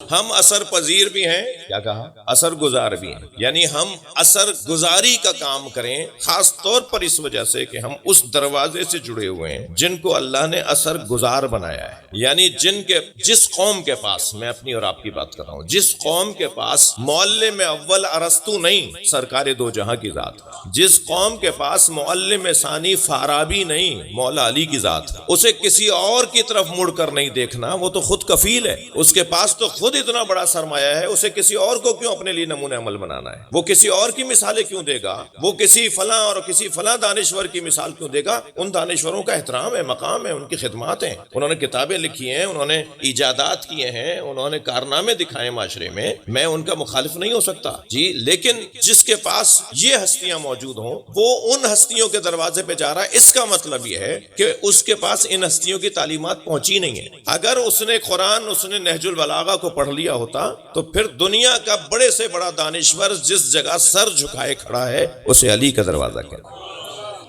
ہم اثر پذیر بھی ہیں، کیا کہا، اثر گزار بھی ہیں، یعنی ہم اثر گزاری کا کام کریں، خاص طور پر اس وجہ سے کہ ہم اس دروازے سے جڑے ہوئے ہیں جن کو اللہ نے اثر گزار بنایا ہے، یعنی جس قوم کے پاس، میں اپنی اور آپ کی بات کر رہا ہوں، جس قوم کے پاس معلم اول ارسطو نہیں، سرکار دو جہاں کی ذات، جس قوم کے پاس معلم ثانی فارابی نہیں، مولا علی کی ذات، اسے کسی اور کی طرف مڑ کر نہیں دیکھنا، وہ تو خود کفیل ہے، اس کے پاس تو خود اتنا بڑا سرمایہ ہے، اسے کسی اور کو کیوں اپنے لیے نمونہ عمل بنانا ہے؟ وہ کسی اور کی مثالیں کیوں دے گا؟ وہ کسی فلاں اور کسی فلاں دانشور کی مثال کیوں دے گا؟ ان دانشوروں کا احترام ہے، مقام ہے، ان کی خدمات ہیں، انہوں نے کتابیں لکھی ہیں، انہوں نے ایجادات کیے ہیں، انہوں نے کارنامے دکھائے معاشرے میں ان کا مخالف نہیں ہو سکتا جی، لیکن جس کے پاس یہ ہستیاں موجود ہوں وہ ان ہستیوں کے دروازے پہ جا رہا ہے، اس کا مطلب یہ ہے کہ اس کے پاس ان ہستیوں کی تعلیمات پہنچی نہیں ہے۔ اگر اس نے قرآن، اس نے نہج البلاغہ کو پڑھ لیا ہوتا تو پھر دنیا کا بڑے سے بڑا دانشور جس جگہ سر جھکائے کھڑا ہے اسے علی کا دروازہ کہتے ہیں۔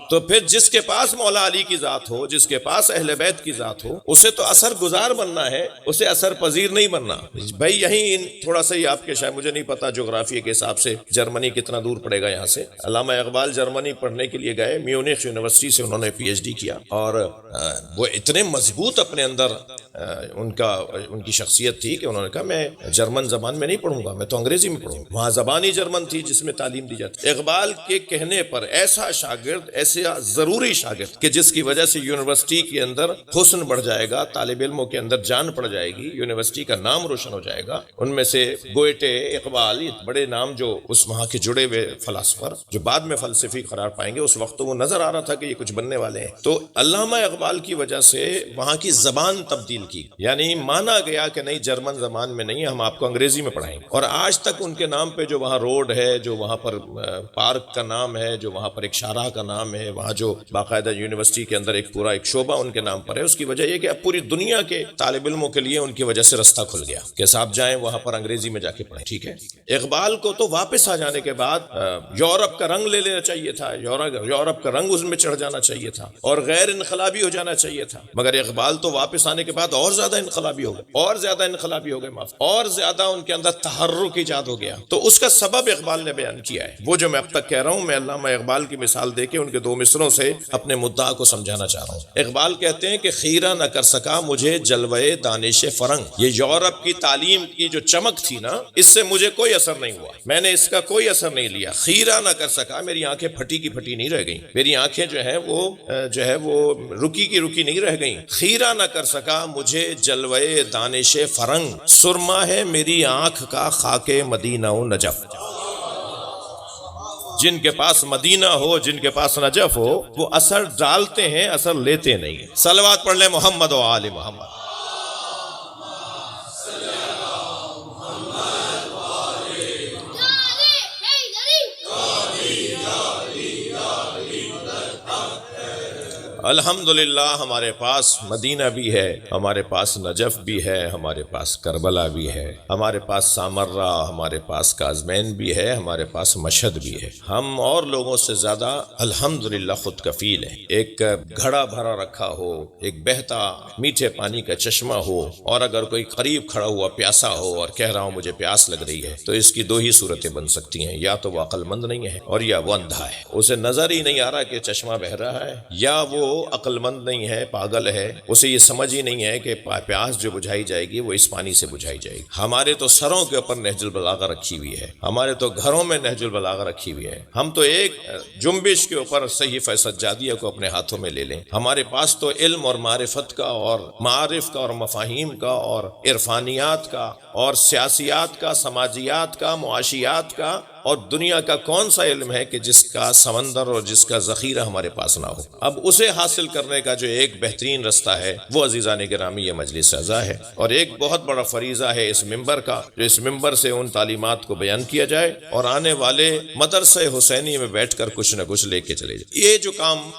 تو پھر جس کے پاس مولا علی کی ذات ہو، جس کے پاس اہل بیت کی ذات ہو، اسے تو اثر گزار بننا ہے، اسے اثر پذیر نہیں بننا۔ بھائی یہیں تھوڑا سا ہی آپ کے، شاید مجھے نہیں پتا جغرافیہ کے حساب سے جرمنی کتنا دور پڑے گا یہاں سے۔ علامہ اقبال جرمنی پڑھنے کے لیے گئے، میونخ یونیورسٹی سے انہوں نے پی ایچ ڈی کیا، اور وہ اتنے مضبوط اپنے اندر ان کی شخصیت تھی کہ انہوں نے کہا میں جرمن زبان میں نہیں پڑھوں گا، میں تو انگریزی میں پڑھوں گا۔ وہاں زبان ہی جرمن تھی جس میں تعلیم دی جاتی۔ اقبال کے کہنے پر ایسا شاگرد، ایسا ضروری شاگرد کہ جس کی وجہ سے یونیورسٹی کے اندر حسن بڑھ جائے گا، طالب علموں کے اندر جان پڑ جائے گی، یونیورسٹی کا نام روشن ہو جائے گا، ان میں سے گوئٹے، اقبال، یہ بڑے نام جو اس وہاں کے جڑے ہوئے فلاسفر جو بعد میں فلسفی قرار پائیں گے، اس وقت تو وہ نظر آ رہا تھا کہ یہ کچھ بننے والے ہیں۔ تو علامہ اقبال کی وجہ سے وہاں کی زبان تبدیل کی، یعنی مانا گیا کہ نہیں جرمن زبان میں نہیں، ہم آپ کو انگریزی میں پڑھائیں گے، اور آج تک ان کے نام پہ جو وہاں روڈ ہے، جو وہاں پر پارک کا نام ہے، جو وہاں پر ایک شاہراہ کا نام ہے، وہاں جو باقاعدہ یونیورسٹی کے اندر ایک پورا ایک شعبہ ان کے نام پر ہے، اس کی وجہ یہ کہ اب پوری دنیا کے طالب علموں کے لیے ان کی وجہ سے رستہ کھل گیا کہ صاحب جائیں وہاں پر انگریزی میں جا کے پڑھیں، ٹھیک ہے۔ اقبال کو تو واپس آ جانے کے بعد یورپ کا رنگ لے لینا چاہیے تھا، یورپ کا رنگ اس میں چڑھ جانا چاہیے تھا اور غیر انقلابی ہو جانا چاہیے تھا، مگر اقبال تو واپس آنے کے بعد اور زیادہ انقلابی ہو گئے، اور زیادہ انقلابی ہو گئے، اور زیادہ ان کے اندر تحرک ایجاد ہو گیا۔ تو اس کا سبب اقبال نے بیان کیا ہے، وہ جو میں اب تک کہہ رہا ہوں، میں علامہ اقبال کی مثال دے کے ان کے دو مصروں سے اپنے مدعا کو سمجھانا چاہ رہا ہوں۔ اقبال کہتے ہیں کہ خیرہ نہ کر سکا مجھے جلوے دانش فرنگ، یہ یورپ کی تعلیم کی جو چمک تھی نا، اس سے مجھے کوئی اثر نہیں ہوا، میں نے اس کا کوئی اثر نہیں لیا۔ خیرہ نہ کر سکا، میری آنکھیں پھٹی کی پھٹی نہیں رہ گئیں، میری آنکھیں جو ہے وہ رکی کی رکی نہیں رہ گئیں۔ خیرہ نہ کر سکا مجھے جلوے دانش فرنگ، سرما ہے میری آنکھ کا خاک مدینہ و نجف۔ جن کے پاس مدینہ ہو، جن کے پاس نجف ہو، وہ اثر ڈالتے ہیں، اثر لیتے نہیں۔ صلوات پڑھ لیں محمد و آل محمد۔ الحمدللہ ہمارے پاس مدینہ بھی ہے، ہمارے پاس نجف بھی ہے، ہمارے پاس کربلا بھی ہے، ہمارے پاس سامرہ، ہمارے پاس کاظمین بھی ہے، ہمارے پاس مشہد بھی ہے۔ ہم اور لوگوں سے زیادہ الحمدللہ خود کفیل ہیں۔ ایک گھڑا بھرا رکھا ہو، ایک بہتا میٹھے پانی کا چشمہ ہو، اور اگر کوئی قریب کھڑا ہوا پیاسا ہو اور کہہ رہا ہوں مجھے پیاس لگ رہی ہے، تو اس کی دو ہی صورتیں بن سکتی ہیں، یا تو وہ عقل مند نہیں ہے اور یا وہ اندھا ہے، اسے نظر ہی نہیں آ رہا کہ چشمہ بہہ رہا ہے، یا وہ عقل مند نہیں ہے، پاگل ہے، اسے یہ سمجھ ہی نہیں ہے کہ پیاس جو بجھائی جائے گی وہ اس پانی سے بجھائی جائے گی۔ ہمارے تو سروں کے اوپر نہج البلاغہ رکھی ہوئی ہے، ہمارے تو گھروں میں نہج البلاغہ رکھی ہوئی ہے، ہم تو ایک جنبش کے اوپر صحیفہ سجادیہ کو اپنے ہاتھوں میں لے لیں، ہمارے پاس تو علم اور معرفت کا اور معارف کا اور مفاہیم کا اور عرفانیات کا اور سیاسیات کا، سماجیات کا، معاشیات کا اور دنیا کا کون سا علم ہے کہ جس کا سمندر اور جس کا ذخیرہ ہمارے پاس نہ ہو۔ اب اسے حاصل کرنے کا جو ایک بہترین رستہ ہے وہ عزیزان گرامی یہ مجلس اعزا ہے، اور ایک بہت بڑا فریضہ ہے اس ممبر کا، جو اس ممبر سے ان تعلیمات کو بیان کیا جائے اور آنے والے مدرسہ حسینی میں بیٹھ کر کچھ نہ کچھ لے کے چلے جائے۔ یہ جو کام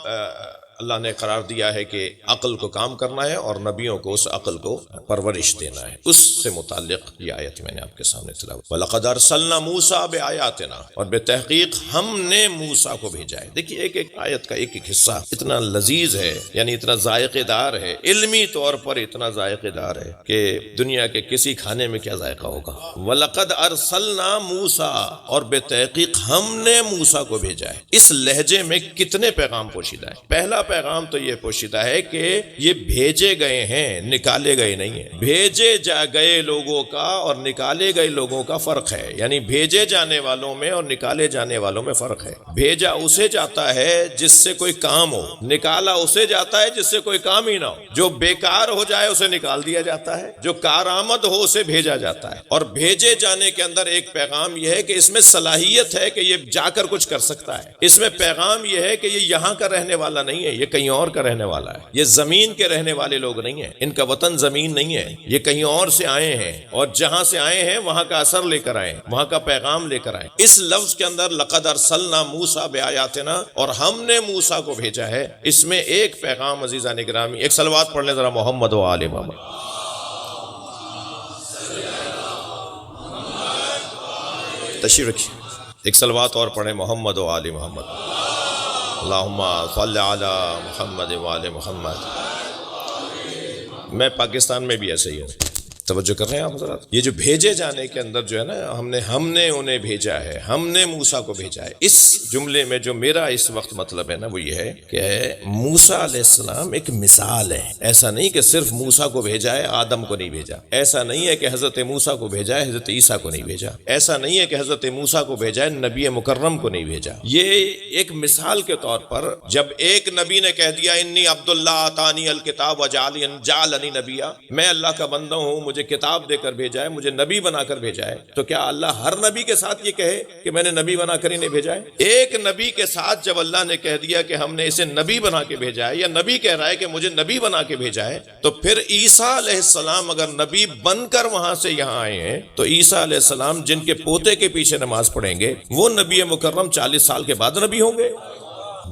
اللہ نے قرار دیا ہے کہ عقل کو کام کرنا ہے اور نبیوں کو اس عقل کو پرورش دینا ہے، اس سے متعلق یہ آیت میں نے آپ کے سامنے تلاوت۔ وَلَقَدْ أَرْسَلْنَا مُوسَىٰ بِآيَاتِنَا، اور بے تحقیق ہم نے موسیٰ کو بھیجا ہے۔ دیکھیے ایک ایک آیت کا ایک ایک حصہ اتنا لذیذ ہے، یعنی اتنا ذائقے دار ہے، علمی طور پر اتنا ذائقے دار ہے کہ دنیا کے کسی کھانے میں کیا ذائقہ ہوگا۔ وَلَقَدْ أَرْسَلْنَا مُوسَىٰ، اور بے تحقیق ہم نے موسیٰ کو بھیجا ہے۔ اس لہجے میں کتنے پیغام پوشیدہ ہے؟ پہلا پیغام تو یہ پوشیدہ ہے کہ یہ بھیجے گئے ہیں، نکالے گئے نہیں ہیں۔ بھیجے جا گئے لوگوں کا اور نکالے گئے لوگوں کا فرق ہے، یعنی بھیجے جانے والوں میں اور نکالے جانے والوں میں فرق ہے۔ بھیجا اسے جاتا ہے جس سے کوئی کام ہو، نکالا اسے جاتا ہے جس سے کوئی کام ہی نہ ہو۔ جو بیکار ہو جائے اسے نکال دیا جاتا ہے، جو کارآمد ہو اسے بھیجا جاتا ہے۔ اور بھیجے جانے کے اندر ایک پیغام یہ ہے کہ اس میں صلاحیت ہے کہ یہ جا کر کچھ کر سکتا ہے۔ اس میں پیغام یہ ہے کہ یہ یہاں کا رہنے والا نہیں ہے، یہ کہیں اور کا رہنے والا ہے۔ یہ زمین کے رہنے والے لوگ نہیں ہیں، ان کا وطن زمین نہیں ہے، یہ کہیں اور سے آئے ہیں، اور جہاں سے آئے ہیں وہاں کا اثر لے کر آئے، وہاں کا پیغام لے کر آئے۔ اس لفظ کے اندر لقد ارسلنا موسیٰ بآیاتنا، اور ہم نے موسیٰ کو بھیجا ہے، اس میں ایک پیغام عزیزان گرامی، ایک صلوات پڑھ لیں ذرا محمد و آل محمد۔ تشریف رکھیے، ایک صلوات اور پڑھیں محمد و آل محمد۔ اللہم صل علی محمد و آل محمد۔ میں پاکستان میں بھی ایسے ہی ہوں، توجہ کر رہے ہیں آپ حضرات؟ یہ جو بھیجے جانے کے اندر جو ہے نا، ہم نے انہیں بھیجا ہے، ہم نے موسیٰ کو بھیجا ہے۔ اس جملے میں جو میرا اس وقت مطلب ہے نا وہ یہ ہے کہ موسیٰ علیہ السلام ایک مثال ہے۔ ایسا نہیں کہ صرف موسیٰ کو بھیجا ہے، آدم کو نہیں بھیجا۔ ایسا نہیں ہے کہ حضرت موسیٰ کو بھیجا ہے، حضرت عیسیٰ کو نہیں بھیجا۔ ایسا نہیں ہے کہ حضرت موسیٰ کو بھیجا ہے، نبی مکرم کو نہیں بھیجا۔ یہ ایک مثال کے طور پر جب ایک نبی نے کہہ دیا انی عبداللہ آتانی الکتاب وجعلنی نبیا، میں اللہ کا بندہ ہوں، مجھے کتاب دے کر بھیجا ہے، مجھے نبی بنا کر بھیجا ہے، تو کیا اللہ ہر نبی کے ساتھ یہ کہے کہ میں نے نبی بنا کر ہی نہیں بھیجا ہے؟ ایک نبی کے ساتھ جب اللہ نے کہہ دیا کہ ہم نے اسے نبی بنا کے بھیجا ہے، یا نبی کہہ رہا ہے کہ مجھے نبی بنا کے بھیجا ہے، تو پھر عیسیٰ علیہ السلام اگر نبی بن کر وہاں سے یہاں آئے ہیں تو عیسیٰ علیہ السلام جن کے پوتے کے پیچھے نماز پڑھیں گے وہ نبی مکرم 40 سال کے بعد نبی ہوں گے؟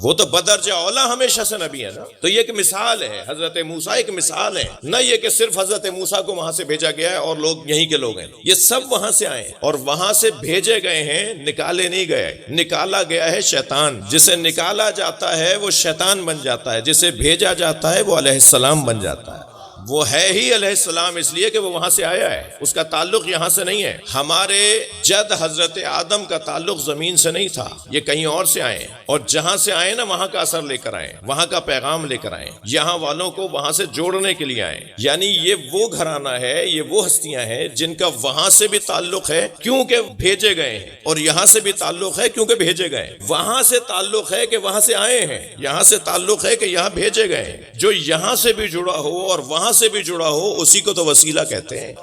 وہ تو بدرجہ اولا ہمیشہ سے نبی ہے نا۔ تو یہ ایک مثال ہے، حضرت موسیٰ ایک مثال ہے، نہ یہ کہ صرف حضرت موسیٰ کو وہاں سے بھیجا گیا ہے اور لوگ یہیں کے لوگ ہیں، یہ سب وہاں سے آئے ہیں اور وہاں سے بھیجے گئے ہیں، نکالے نہیں گئے۔ نکالا گیا ہے شیطان، جسے نکالا جاتا ہے وہ شیطان بن جاتا ہے، جسے بھیجا جاتا ہے وہ علیہ السلام بن جاتا ہے۔ وہ ہے ہی علیہ السلام اس لیے کہ وہ وہاں سے آیا ہے، اس کا تعلق یہاں سے نہیں ہے۔ ہمارے جد حضرت آدم کا تعلق زمین سے نہیں تھا، یہ کہیں اور سے آئے ہیں، اور جہاں سے آئے نا وہاں کا اثر لے کر آئے، وہاں کا پیغام لے کر آئے، یہاں والوں کو وہاں سے جوڑنے کے لیے آئے۔ یعنی یہ وہ گھرانہ ہے، یہ وہ ہستیاں ہیں جن کا وہاں سے بھی تعلق ہے کیونکہ بھیجے گئے ہیں، اور یہاں سے بھی تعلق ہے کیونکہ بھیجے گئے ہیں۔ وہاں سے تعلق ہے کہ وہاں سے آئے ہیں، یہاں سے تعلق ہے کہ یہاں بھیجے گئے ہیں۔ جو یہاں سے بھی جڑا ہو اور وہاں سے بھی جڑا ہو اسی کو تو وسیلہ کہتے ہیں۔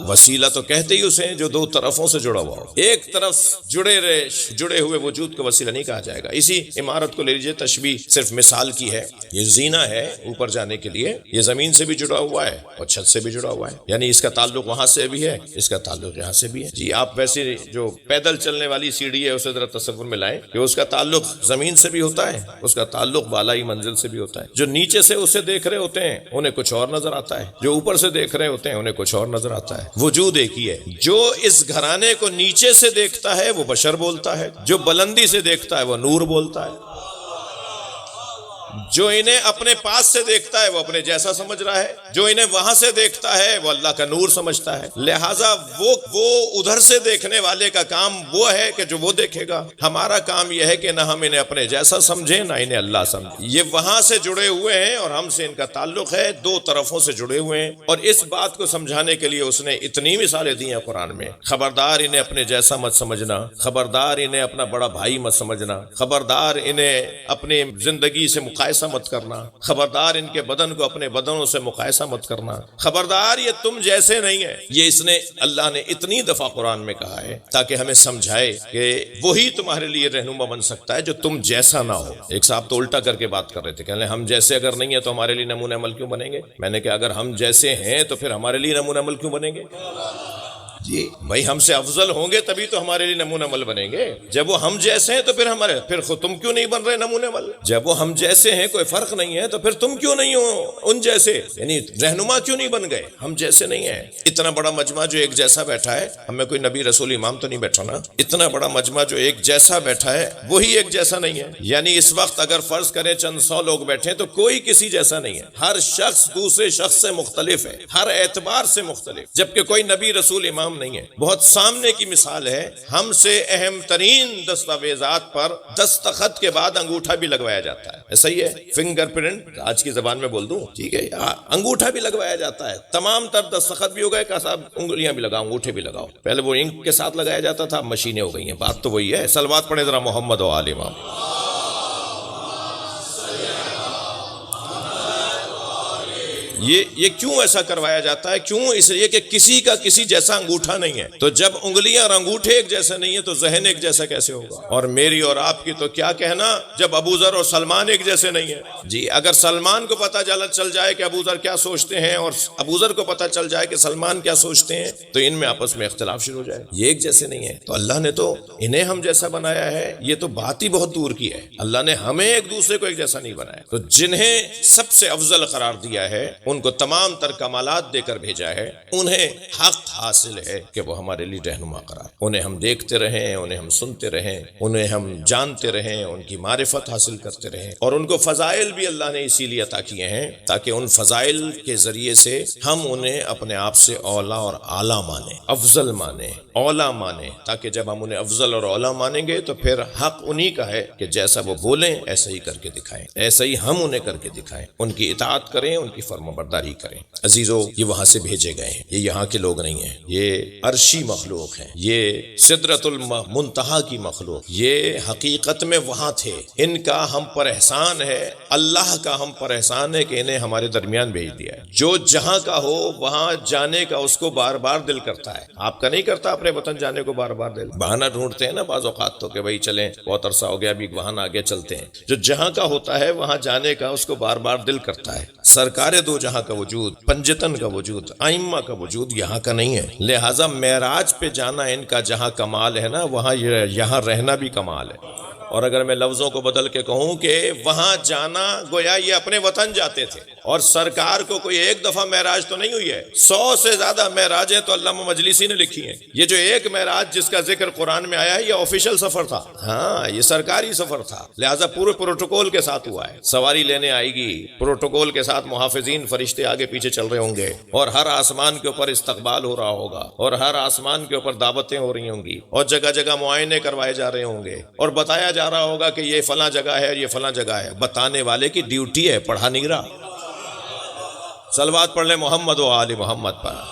وسیلہ تو کہتے ہی اسے جو دو طرفوں سے جڑا ہوا ہو، ایک طرف جڑے ہوئے وجود کو وسیلہ نہیں کہا جائے گا۔ اسی عمارت کو لے لیجئے، تشبیہ صرف مثال کی ہے، یہ زینہ ہے اوپر جانے کے لیے، یہ زمین سے بھی جڑا ہوا ہے اور چھت سے بھی جڑا ہوا ہے، یعنی اس کا تعلق وہاں سے بھی ہے، اس کا تعلق یہاں سے بھی ہے۔ جی آپ ویسے جو پیدل چلنے والی سیڑھی ہے اسے ذرا تصور میں لائیں کہ اس کا تعلق زمین سے بھی ہوتا ہے، اس کا تعلق بالائی منزل سے بھی ہوتا ہے۔ جو نیچے سے اسے دیکھ رہے ہوتے ہیں انہیں کچھ اور نظر آتا ہے، جو اوپر سے دیکھ رہے ہوتے ہیں انہیں کچھ اور نظر آتا ہے۔ وجود ایک ہی ہے۔ جو اس گھرانے کو نیچے سے دیکھتا ہے وہ بشر بولتا ہے، جو بلندی سے دیکھتا ہے وہ نور بولتا ہے، جو انہیں اپنے پاس سے دیکھتا ہے وہ اپنے جیسا سمجھ رہا ہے، جو انہیں وہاں سے دیکھتا ہے وہ اللہ کا نور سمجھتا ہے۔ لہٰذا وہ ادھر سے دیکھنے والے کا کام وہ ہے کہ جو وہ دیکھے گا، ہمارا کام یہ ہے کہ نہ ہم انہیں اپنے جیسا سمجھیں نہ انہیں اللہ سمجھیں۔ یہ وہاں سے جڑے ہوئے ہیں اور ہم سے ان کا تعلق ہے، دو طرفوں سے جڑے ہوئے ہیں، اور اس بات کو سمجھانے کے لیے اس نے اتنی مثالیں دی ہیں قرآن میں۔ خبردار انہیں اپنے جیسا مت سمجھنا، خبردار انہیں اپنا بڑا بھائی مت سمجھنا، خبردار انہیں اپنی زندگی سے مقایسہ مت کرنا، خبردار ان کے بدن کو اپنے بدنوں سے مقایسہ مت کرنا، خبردار یہ تم جیسے نہیں ہے۔ یہ اس نے اللہ نے اتنی دفعہ قرآن میں کہا ہے تاکہ ہمیں سمجھائے کہ وہی تمہارے لیے رہنما بن سکتا ہے جو تم جیسا نہ ہو۔ ایک صاحب تو الٹا کر کے بات کر رہے تھے، کہنے ہم جیسے اگر نہیں ہیں تو ہمارے لیے نمونہ عمل کیوں بنیں گے؟ میں نے کہا اگر ہم جیسے ہیں تو پھر ہمارے لیے نمونہ عمل کیوں بنیں گے؟ جی بھائی ہم سے افضل ہوں گے تبھی تو ہمارے لیے نمونہ عمل بنیں گے. جب وہ ہم جیسے ہیں تو پھر تم کیوں نہیں بن رہے نمونہ عمل؟ جب وہ ہم جیسے ہیں کوئی فرق نہیں ہے تو پھر تم کیوں نہیں ہو ان جیسے؟ یعنی رہنما کیوں نہیں بن گئے؟ ہم جیسے نہیں ہیں. اتنا بڑا مجمع جو ایک جیسا بیٹھا ہے، ہمیں کوئی نبی رسول امام تو نہیں بیٹھا نا. اتنا بڑا مجمع جو ایک جیسا بیٹھا ہے وہی ایک جیسا نہیں ہے. یعنی اس وقت اگر فرض کریں چند 100 لوگ بیٹھے تو کوئی کسی جیسا نہیں ہے. ہر شخص دوسرے شخص سے مختلف ہے، ہر اعتبار سے مختلف، جبکہ کوئی نبی رسول امام نہیں ہے. بہت سامنے کی مثال ہے، ہم سے اہم ترین دستاویزات پر دستخط کے بعد انگوٹھا بھی لگوایا جاتا ہے. ایسا ہی ہے، فنگر پرنٹ آج کی زبان میں بول دوں، ٹھیک ہے، انگوٹھا بھی لگوایا جاتا ہے. تمام تر دستخط بھی ہو گئے کہ صاحب انگلیاں بھی لگاؤ، انگوٹھے بھی لگاؤ. پہلے وہ انک کے ساتھ لگایا جاتا تھا، مشینیں ہو گئی ہیں. بات تو وہی ہے. صلوات پڑھیں ذرا محمد و آل محمد. یہ کیوں ایسا کروایا جاتا ہے؟ کیوں؟ اس لیے کہ کسی کا کسی جیسا انگوٹھا نہیں ہے. تو جب انگلیاں اور انگوٹھے ایک جیسے نہیں ہیں تو ذہن ایک جیسا کیسے ہوگا؟ اور میری اور آپ کی تو کیا کہنا جب ابو ذر اور سلمان ایک جیسے نہیں ہیں. جی اگر سلمان کو پتہ چل جائے کہ ابو ذر کیا سوچتے ہیں اور ابو ذر کو پتہ چل جائے کہ سلمان کیا سوچتے ہیں تو ان میں آپس میں اختلاف شروع ہو جائے. یہ ایک جیسے نہیں ہیں. تو اللہ نے تو انہیں ہم جیسا بنایا ہے. یہ تو بات ہی بہت دور کی ہے. اللہ نے ہمیں ایک دوسرے کو ایک جیسا نہیں بنایا. تو جنہیں سب سے افضل قرار دیا ہے، ان کو تمام تر کمالات دے کر بھیجا ہے، انہیں حق حاصل ہے کہ وہ ہمارے لیے رہنما قرار. انہیں ہم دیکھتے رہیں، انہیں ہم سنتے رہیں، انہیں ہم جانتے رہیں، ان کی معرفت حاصل کرتے رہیں. اور ان کو فضائل بھی اللہ نے اسی لیے عطا کیے ہیں تاکہ ان فضائل کے ذریعے سے ہم انہیں اپنے آپ سے اولا اور اعلیٰ مانیں، افضل مانیں، اولا مانیں. تاکہ جب ہم انہیں افضل اور اولا مانیں گے تو پھر حق انہی کا ہے کہ جیسا وہ بولیں ایسا ہی کر کے دکھائیں، ایسا ہی ہم انہیں کر کے دکھائیں، ان کی اطاعت کریں، ان کی فرمانبرداری کریں. عزیزو، یہ وہاں سے بھیجے گئے ہیں. یہ یہاں کے لوگ نہیں ہیں. یہ عرشی مخلوق ہیں. یہ سدرۃ المنتہا کی مخلوق. یہ حقیقت میں وہاں تھے. ان کا ہم پر احسان ہے، اللہ کا ہم پر احسان ہے کہ انہیں ہمارے درمیان بھیج دیا ہے. جو جہاں کا ہو وہاں جانے کا اس کو بار بار دل کرتا ہے. آپ کا نہیں کرتا اپنے وطن جانے کو بار بار دل؟ بہانہ ڈھونڈتے ہیں نا بعض اوقات تو کہ بھائی چلیں، بہت عرصہ ہو گیا، ابھی وہاں آگے چلتے ہیں. جو جہاں کا ہوتا ہے وہاں جانے کا اس کو بار بار دل کرتا ہے. سرکار دو جہاں کا وجود، پنجتن کا وجود، ائمہ کا وجود یہاں کا نہیں ہے. لہٰذا معراج پہ جانا ان کا جہاں کمال ہے نا، وہاں یہاں رہنا بھی کمال ہے. اور اگر میں لفظوں کو بدل کے کہوں کہ وہاں جانا گویا یہ اپنے وطن جاتے تھے. اور سرکار کو کوئی ایک دفعہ معراج تو نہیں ہوئی ہے، 100 سے زیادہ معراجیں تو علامہ مجلسی نے لکھی ہیں. یہ جو ایک معراج جس کا ذکر قرآن میں آیا ہے یہ آفیشل سفر تھا. ہاں یہ سرکاری سفر تھا، لہٰذا پورے پروٹوکول کے ساتھ ہوا ہے. سواری لینے آئے گی، پروٹوکول کے ساتھ محافظین فرشتے آگے پیچھے چل رہے ہوں گے، اور ہر آسمان کے اوپر استقبال ہو رہا ہوگا، اور ہر آسمان کے اوپر دعوتیں ہو رہی ہوں گی، اور جگہ جگہ معائنے کروائے جا رہے ہوں گے، اور بتایا جا رہا ہوگا کہ یہ فلاں جگہ ہے اور یہ فلاں جگہ ہے. بتانے والے کی ڈیوٹی ہے، پڑھا نہیں رہا. صلوات پڑھ لیں محمد و آل محمد پر.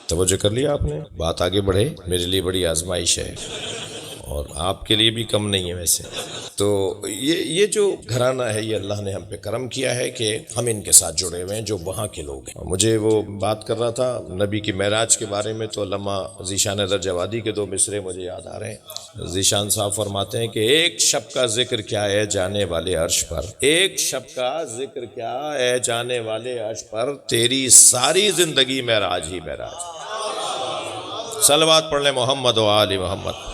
توجہ کر لیا آپ نے؟ بات آگے بڑھے. میرے لیے بڑی آزمائش ہے اور آپ کے لیے بھی کم نہیں ہے ویسے. تو یہ جو گھرانہ ہے یہ اللہ نے ہم پہ کرم کیا ہے کہ ہم ان کے ساتھ جڑے ہوئے ہیں جو وہاں کے لوگ ہیں. مجھے وہ بات کر رہا تھا نبی کی معراج کے بارے میں، تو علامہ ذیشان حیدر جوادی کے 2 مصرے مجھے یاد آ رہے ہیں. ذیشان صاحب فرماتے ہیں کہ ایک شب کا ذکر کیا ہے جانے والے عرش پر، ایک شب کا ذکر کیا ہے جانے والے عرش پر، تیری ساری زندگی معراج ہی معراج. صلوات پڑھ لیں محمد و آل محمد.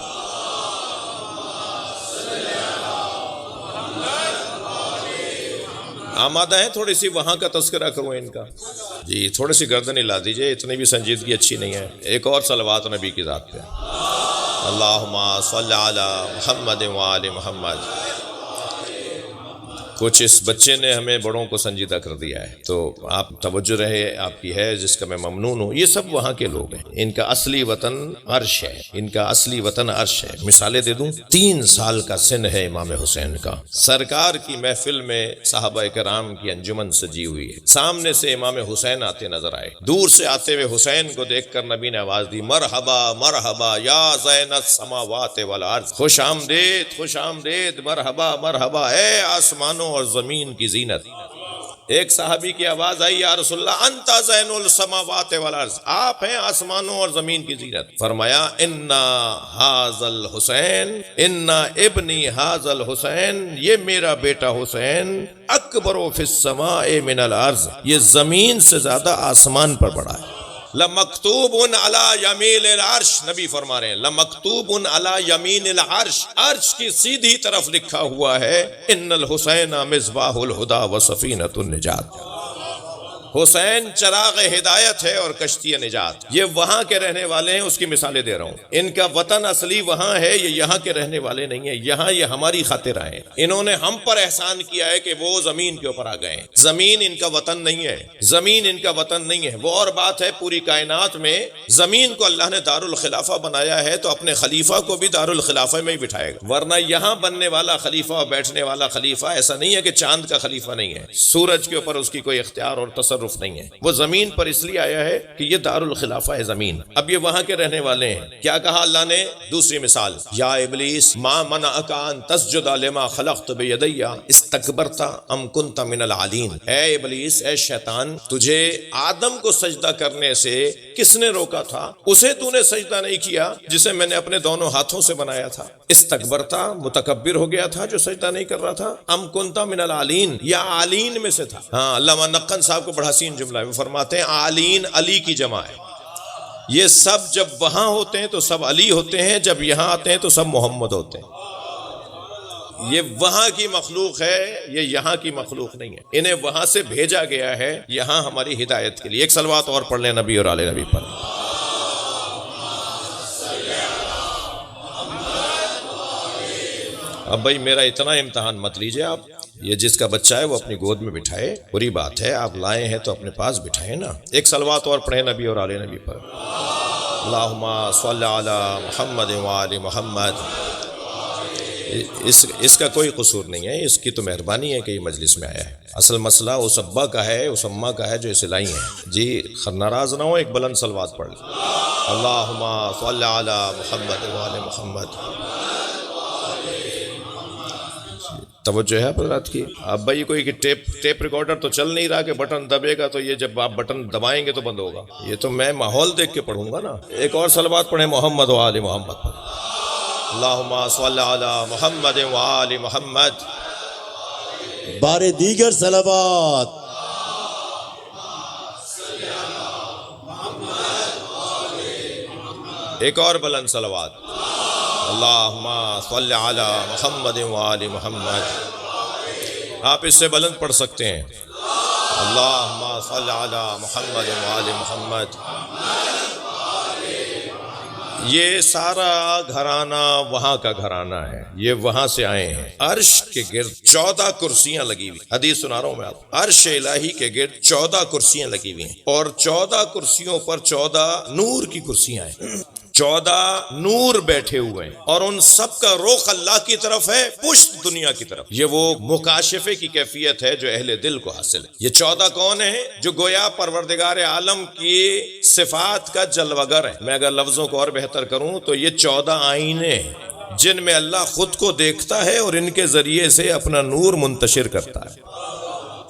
آمادہ ہیں تھوڑی سی وہاں کا تذکرہ کروں ان کا؟ جی تھوڑی سی گردن ہلا دیجئے، اتنی بھی سنجیدگی اچھی نہیں ہے. ایک اور صلوات نبی کی ذات پہ. اللہم صلی علی محمد و آل محمد. کچھ اس بچے نے ہمیں بڑوں کو سنجیدہ کر دیا ہے، تو آپ توجہ رہے آپ کی ہے جس کا میں ممنون ہوں. یہ سب وہاں کے لوگ ہیں. ان کا اصلی وطن عرش ہے، ان کا اصلی وطن عرش ہے. مثالیں دے دوں. 3 سال کا سن ہے امام حسین کا. سرکار کی محفل میں صحابہ کرام کی انجمن سجی ہوئی ہے. سامنے سے امام حسین آتے نظر آئے. دور سے آتے ہوئے حسین کو دیکھ کر نبی نے آواز دی، مرحبا مرحبا یا زین السماوات والارض. خوش آمدید خوش آمدید، مرحبا مرحبا، اے آسمانوں آسمانوں اور زمین کی زینت۔ ایک صحابی کی آواز آئی، یا رسول اللہ انت زین السماوات والارض، آپ ہیں آسمانوں اور زمین کی زینت۔ فرمایا انا ھذا الحسین، انا ابنی ھذا الحسین، یہ میرا بیٹا حسین اکبر فی السماء من الارض، یہ زمین سے زیادہ آسمان پر بڑا ہے۔ لَمَكْتُوبٌ عَلَى يَمِينِ الْعَرْشِ، نبی فرما رہے ہیں لَمَكْتُوبٌ عَلَى يَمِينِ الْعَرْشِ، عرش کی سیدھی طرف لکھا ہوا ہے ان الحسین مصباح الہدی وسفینۃ النجات، حسین چراغ ہدایت ہے اور کشتی نجات۔ یہ وہاں کے رہنے والے ہیں، اس کی مثالیں دے رہا ہوں۔ ان کا وطن اصلی وہاں ہے، یہ یہاں کے رہنے والے نہیں ہیں، یہاں یہ ہماری خاطر آئے ہیں۔ انہوں نے ہم پر احسان کیا ہے کہ وہ زمین کے اوپر آ گئے ہیں۔ زمین ان کا وطن نہیں ہے، زمین ان کا وطن نہیں ہے۔ وہ اور بات ہے، پوری کائنات میں زمین کو اللہ نے دار الخلافہ بنایا ہے تو اپنے خلیفہ کو بھی دار الخلافہ میں ہی بٹھائے گا، ورنہ یہاں بننے والا خلیفہ اور بیٹھنے والا خلیفہ ایسا نہیں ہے کہ چاند کا خلیفہ نہیں ہے، سورج کے اوپر اس کی کوئی اختیار اور تصرف نہیں ہے۔ وہ زمین پر اس لیے آیا ہے کہ یہ دار الخلافہ ہے زمین۔ اب یہ وہاں کے رہنے والے ہیں۔ کیا کہا اللہ نے؟ دوسری مثال، یا ابلیس ما منعک ان تسجد لما خلقت بیدی استکبرت ام کنت من العالین، اے ابلیس، اے شیطان، تجھے آدم کو سجدہ کرنے سے کس نے روکا تھا؟ اسے تو نے سجدہ نہیں کیا جسے میں نے اپنے دونوں ہاتھوں سے بنایا تھا۔ استکبرتا، متکبر ہو گیا تھا جو سجدہ نہیں کر رہا تھا۔ ام کنت من العالین، یا عالین میں سے تھا۔ ہاں، علامہ نقن صاحب کو بڑا حسین جملہ ہے، وہ فرماتے ہیں عالین علی کی جمع ہے۔ یہ سب جب وہاں ہوتے ہیں تو سب علی ہوتے ہیں، جب یہاں آتے ہیں تو سب محمد ہوتے ہیں۔ یہ وہاں کی مخلوق ہے، یہ یہاں کی مخلوق نہیں ہے۔ انہیں وہاں سے بھیجا گیا ہے یہاں ہماری ہدایت کے لیے۔ ایک صلوات اور پڑھ لیں نبی اور آل نبی پر۔ اب بھائی میرا اتنا امتحان مت لیجئے آپ، یہ جس کا بچہ ہے وہ اپنی گود میں بٹھائے، بری بات ہے، آپ لائے ہیں تو اپنے پاس بٹھائیں نا۔ ایک صلوات اور پڑھیں نبی اور آل نبی پر۔ اللہم صلی علی محمد وآل محمد۔ اس کا کوئی قصور نہیں ہے، اس کی تو مہربانی ہے کہ یہ مجلس میں آیا ہے۔ اصل مسئلہ اس ابا کا ہے، اس اماں کا ہے جو اسے لائی ہیں۔ جی ناراض نہ ہو، ایک بلند صلوات پڑھ لیں۔ اللہم صلی علی محمد وآل محمد۔ توجہ ہے حضرات کی؟ اب بھائی کوئی کہ ٹیپ ریکارڈر تو چل نہیں رہا کہ بٹن دبے گا تو یہ جب آپ بٹن دبائیں گے تو بند ہوگا، یہ تو میں ماحول دیکھ کے پڑھوں گا نا۔ ایک اور صلوات پڑھیں محمد و آل محمد پر۔ اللہم صلی علی محمد و آل محمد۔ بار دیگر صلوات۔ ایک اور بلند صلوات۔ اللہم صلی علی محمد و آل محمد۔ آپ اس سے بلند پڑھ سکتے ہیں، اللہم صلی علی محمد و آل محمد۔ یہ سارا گھرانہ وہاں کا گھرانہ ہے، یہ وہاں سے آئے ہیں۔ عرش کے گرد 14 کرسیاں لگی ہوئی، حدیث سنا رہا ہوں میں آپ، عرش الہی کے گرد 14 کرسیاں لگی ہوئی ہیں، اور 14 کرسیوں پر 14 نور کی کرسیاں ہیں، 14 نور بیٹھے ہوئے ہیں، اور ان سب کا رخ اللہ کی طرف ہے، پشت دنیا کی طرف۔ یہ وہ مکاشفے کی کیفیت ہے جو اہل دل کو حاصل ہے۔ یہ 14 کون ہیں؟ جو گویا پروردگار عالم کی صفات کا جلوگر ہے۔ میں اگر لفظوں کو اور بہتر کروں تو یہ 14 آئینے ہیں جن میں اللہ خود کو دیکھتا ہے اور ان کے ذریعے سے اپنا نور منتشر کرتا ہے۔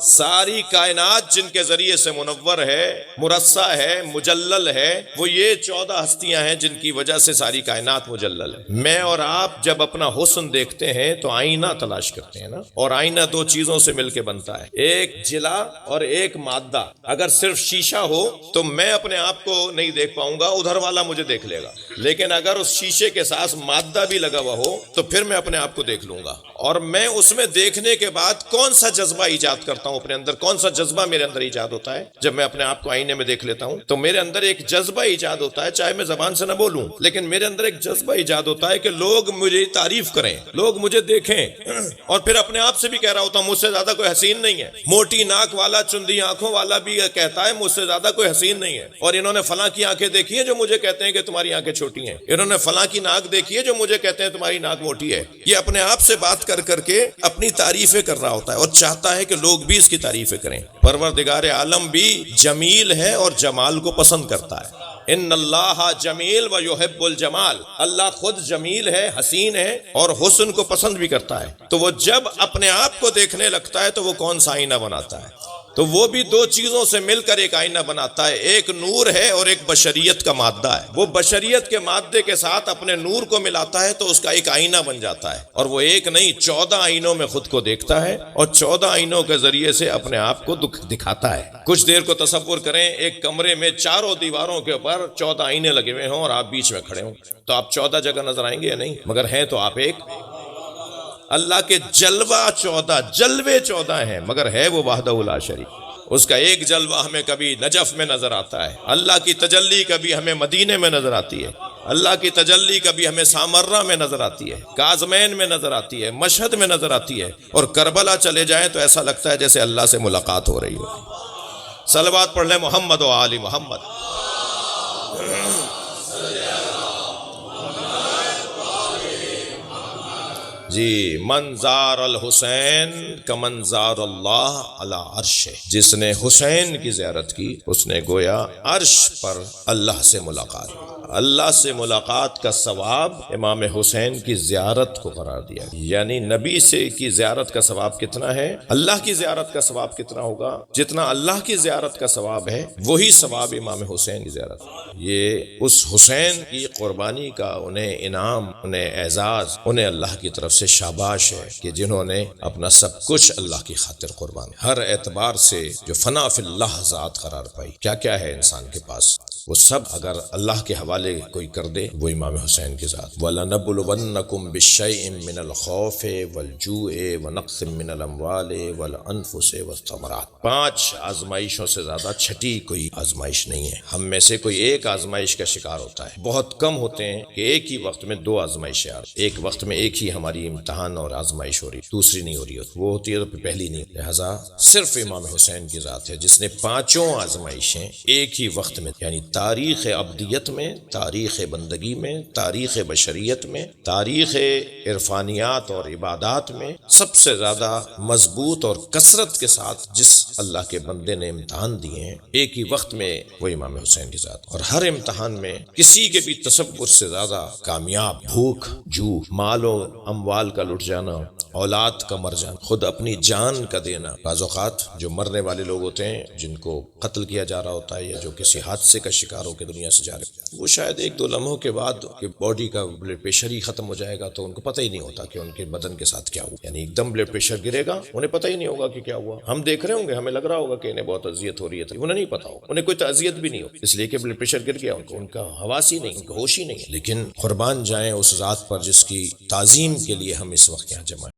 ساری کائنات جن کے ذریعے سے منور ہے، مرصع ہے، مجلل ہے، وہ یہ 14 ہستیاں ہیں جن کی وجہ سے ساری کائنات مجلل ہے۔ میں اور آپ جب اپنا حسن دیکھتے ہیں تو آئینہ تلاش کرتے ہیں نا، اور آئینہ 2 چیزوں سے مل کے بنتا ہے، ایک جلا اور ایک مادہ۔ اگر صرف شیشہ ہو تو میں اپنے آپ کو نہیں دیکھ پاؤں گا، ادھر والا مجھے دیکھ لے گا، لیکن اگر اس شیشے کے ساتھ مادہ بھی لگا ہوا ہو تو پھر میں اپنے آپ کو دیکھ لوں گا، اور میں اس میں دیکھنے کے بعد کون سا جذبہ ایجاد کرتا ہوں اپنے اندر، کون سا جذبہ میرے اندر ایجاد ہوتا ہے جب میں اپنے آپ کو آئینے میں دیکھ لیتا ہوں، تو میرے اندر ایک جذبہ ایجاد ہوتا ہے، چاہے میں زبان سے نہ بولوں لیکن میرے اندر ایک جذبہ ایجاد ہوتا ہے کہ لوگ مجھے تعریف کریں، لوگ مجھے دیکھیں، اور پھر اپنے آپ سے بھی کہہ رہا ہوتا ہوں مجھ سے زیادہ کوئی حسین نہیں ہے۔ موٹی ناک والا، چندی آنکھوں والا بھی کہتا ہے مجھ سے زیادہ کوئی حسین نہیں ہے، اور انہوں نے فلاں کی آنکھیں دیکھی ہیں جو مجھے کہتے ہیں کہ تمہاری آنکھیں چھوٹی ہیں، انہوں نے فلاں کی ناک دیکھی ہے جو مجھے کہتے ہیں تمہاری ناک موٹی ہے۔ یہ اپنے آپ سے بات کر کر کے اپنی تعریفیں کر رہا ہوتا ہے، اور چاہتا ہے کہ لوگ بھی اس کی تعریفیں کریں۔ پروردگار عالم بھی جمیل ہے اور جمال کو پسند کرتا ہے۔ ان اللہ جمیل و یحب الجمال، اللہ خود جمیل ہے، حسین ہے اور حسن کو پسند بھی کرتا ہے۔ تو وہ جب اپنے آپ کو دیکھنے لگتا ہے تو وہ کون سا آئینہ بناتا ہے؟ تو وہ بھی دو چیزوں سے مل کر ایک آئینہ بناتا ہے، ایک نور ہے اور ایک بشریت کا مادہ ہے۔ وہ بشریت کے مادے کے ساتھ اپنے نور کو ملاتا ہے تو اس کا ایک آئینہ بن جاتا ہے، اور وہ ایک نہیں 14 آئینوں میں خود کو دیکھتا ہے اور 14 آئینوں کے ذریعے سے اپنے آپ کو دکھاتا ہے۔ کچھ دیر کو تصور کریں، ایک کمرے میں چاروں دیواروں کے اوپر 14 آئینے لگے ہوئے ہوں اور آپ بیچ میں کھڑے ہوں، تو آپ 14 جگہ نظر آئیں گے یا نہیں؟ مگر ہیں تو آپ ایک۔ اللہ کے جلوے 14 ہیں، مگر ہے وہ وحدہ لا شریک۔ اس کا ایک جلوہ ہمیں کبھی نجف میں نظر آتا ہے، اللہ کی تجلی کبھی ہمیں مدینے میں نظر آتی ہے، اللہ کی تجلی کبھی ہمیں سامرہ میں نظر آتی ہے، کاظمین میں نظر آتی ہے، مشہد میں نظر آتی ہے، اور کربلا چلے جائیں تو ایسا لگتا ہے جیسے اللہ سے ملاقات ہو رہی ہو۔ صلوات پڑھ لیں محمد و آل محمد۔ جی، منظار الحسین کمنظار اللہ علی عرش، جس نے حسین کی زیارت کی اس نے گویا عرش پر اللہ سے ملاقات، اللہ سے ملاقات کا ثواب امام حسین کی زیارت کو قرار دیا۔ یعنی نبی سے کی زیارت کا ثواب کتنا ہے، اللہ کی زیارت کا ثواب کتنا ہوگا؟ جتنا اللہ کی زیارت کا ثواب ہے وہی ثواب امام حسین کی زیارت۔ یہ اس حسین کی قربانی کا انہیں انعام، انہیں اعزاز، انہیں اللہ کی طرف سے شاباش ہے کہ جنہوں نے اپنا سب کچھ اللہ کی خاطر قربان، ہر اعتبار سے جو فنا فی اللہ ذات قرار پائی۔ کیا کیا ہے انسان کے پاس، وہ سب اگر اللہ کے حوالے کوئی کر دے وہ امام حسین کی ذات۔ وَلَنَبْلُوَنَّكُمْ بِالشَّيْءٍ مِّنَ الْخَوْفِ وَالْجُوعِ وَنَقْصٍ مِّنَ الْأَمْوَالِ وَالْأَنفُسِ وَالثَّمَرَاتِ۔ 5 آزمائشوں سے زیادہ چھٹی کوئی آزمائش نہیں ہے۔ ہم میں سے کوئی ایک آزمائش کا شکار ہوتا ہے، بہت کم ہوتے ہیں کہ ایک ہی وقت میں 2 آزمائشیں آ رہی، ایک وقت میں ایک ہی ہماری امتحان اور آزمائش ہو رہی، دوسری نہیں ہو رہی، وہ ہوتی ہے تو پہلی نہیں۔ لہٰذا صرف امام حسین کی ذات ہے جس نے 5 آزمائشیں ایک ہی وقت میں، یعنی تاریخ ابدیت میں، تاریخ بندگی میں، تاریخ بشریت میں، تاریخ عرفانیات اور عبادات میں سب سے زیادہ مضبوط اور کثرت کے ساتھ جس اللہ کے بندے نے امتحان دیے ہیں ایک ہی وقت میں، وہ امام حسین کی ذات۔ اور ہر امتحان میں کسی کے بھی تصور سے زیادہ کامیاب، بھوک، جو، مال و اموال کا لٹ جانا، اولاد کا مر جانا، خود اپنی جان کا دینا۔ بعض اوقات جو مرنے والے لوگ ہوتے ہیں جن کو قتل کیا جا رہا ہوتا ہے یا جو کسی حادثے کا شکار ہو کے دنیا سے جا رہے ہیں، وہ شاید 1-2 لمحوں کے بعد کہ باڈی کا بلڈ پریشر ہی ختم ہو جائے گا تو ان کو پتہ ہی نہیں ہوتا کہ ان کے بدن کے ساتھ کیا ہوا، یعنی ایک دم بلڈ پریشر گرے گا انہیں پتہ ہی نہیں ہوگا کہ کیا ہوا۔ ہم دیکھ رہے ہوں گے، ہمیں لگ رہا ہوگا کہ انہیں بہت اذیت ہو رہی ہے، انہیں نہیں پتا ہوگا، انہیں کوئی تعزیت بھی نہیں ہوگی، اس لیے کہ بلڈ پریشر گر گیا، ان کا حواس ہی نہیں، ان کا ہوش ہی نہیں ہے۔ لیکن قربان جائیں اس ذات پر جس کی تعظیم کے لیے ہم اس وقت یہاں جمع ہیں۔